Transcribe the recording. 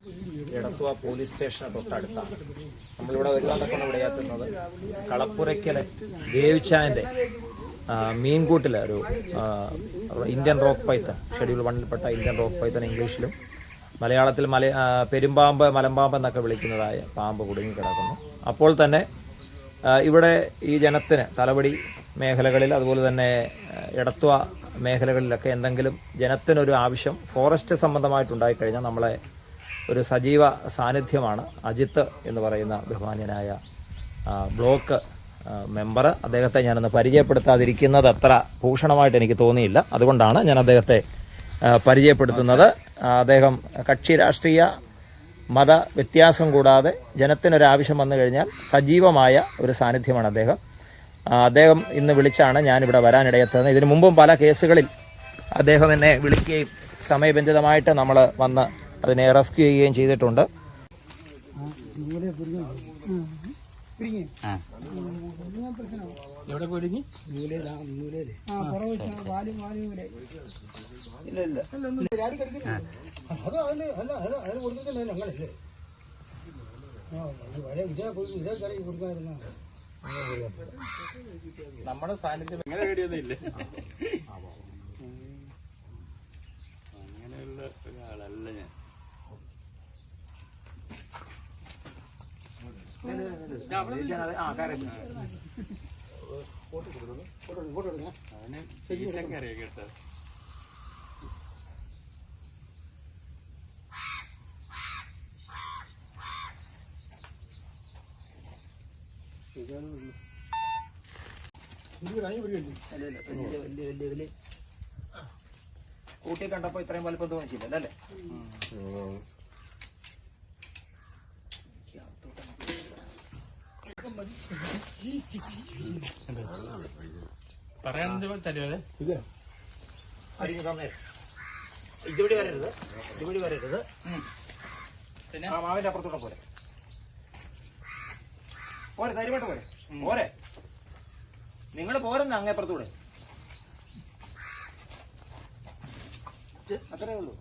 Edathua police സ്റ്റേഷന് തൊട്ടടുത്താണ്. നമ്മളിവിടെ വരുവാന്നൊക്കെ ഇവിടെ എത്തുന്നത് കളപ്പുരയ്ക്കലെ ദേവിച്ചാൻ്റെ മീൻകൂട്ടിൽ ഒരു ഇന്ത്യൻ റോക്ക് പൈത്തൺ, ഷെഡ്യൂൾ 1-ൽപ്പെട്ട ഇന്ത്യൻ റോക്ക് പൈത്തൺ ഇംഗ്ലീഷിലും മലയാളത്തിൽ പെരുമ്പാമ്പ്, മലമ്പാമ്പ് എന്നൊക്കെ വിളിക്കുന്നതായ പാമ്പ് കുടുങ്ങിക്കിടക്കുന്നു. അപ്പോൾ തന്നെ ഇവിടെ ഈ ജനത്തിന് തലവടി മേഖലകളിൽ അതുപോലെ തന്നെ എടത്വ മേഖലകളിലൊക്കെ എന്തെങ്കിലും ജനത്തിനൊരു ആവശ്യം ഫോറസ്റ്റ് സംബന്ധമായിട്ടുണ്ടായിക്കഴിഞ്ഞാൽ നമ്മളെ ഒരു സജീവ സാന്നിധ്യമാണ് അജിത്ത് എന്ന് പറയുന്ന ബഹുമാന്യനായ ബ്ലോക്ക് മെമ്പർ. അദ്ദേഹത്തെ ഞാനൊന്ന് പരിചയപ്പെടുത്താതിരിക്കുന്നത് അത്ര ഭൂഷണമായിട്ട് എനിക്ക് തോന്നിയില്ല. അതുകൊണ്ടാണ് ഞാൻ അദ്ദേഹത്തെ പരിചയപ്പെടുത്തുന്നത്. അദ്ദേഹം കക്ഷി രാഷ്ട്രീയ മത വ്യത്യാസം കൂടാതെ ജനത്തിനൊരാവശ്യം വന്നു കഴിഞ്ഞാൽ സജീവമായ ഒരു സാന്നിധ്യമാണ് അദ്ദേഹം. അദ്ദേഹം ഇന്ന് വിളിച്ചാണ് ഞാനിവിടെ വരാനിടയെത്തുന്നത്. ഇതിനു മുമ്പും പല കേസുകളിൽ അദ്ദേഹം എന്നെ വിളിക്കുകയും സമയബന്ധിതമായിട്ട് നമ്മൾ വന്ന് അതിനെ റെസ്ക്യൂ ചെയ്യുകയും ചെയ്തിട്ടുണ്ട്. നമ്മുടെ സാന്നിധ്യം എങ്ങനെ പേടിയൊന്നുമില്ല. അങ്ങനെയുള്ള ഒരാളല്ല ഞാൻ. അറിയാം കേട്ടോ. കൂട്ടി കണ്ടപ്പോ ഇത്രയും വലുപ്പം തോന്നിച്ചില്ല അല്ലേ? പറയാൻ ഇതുവഴി വരരുത്, ഇതുവഴി വരരുത്. പിന്നെ ആ മാവിന്റെ അപ്പുറത്തൂടെ പോരെ പോരെ, ധൈര്യമായിട്ട് പോരെ പോരെ. നിങ്ങൾ പോരുന്ന അങ്ങേപ്പുറത്തൂടെ, അത്രേ ഉള്ളൂ.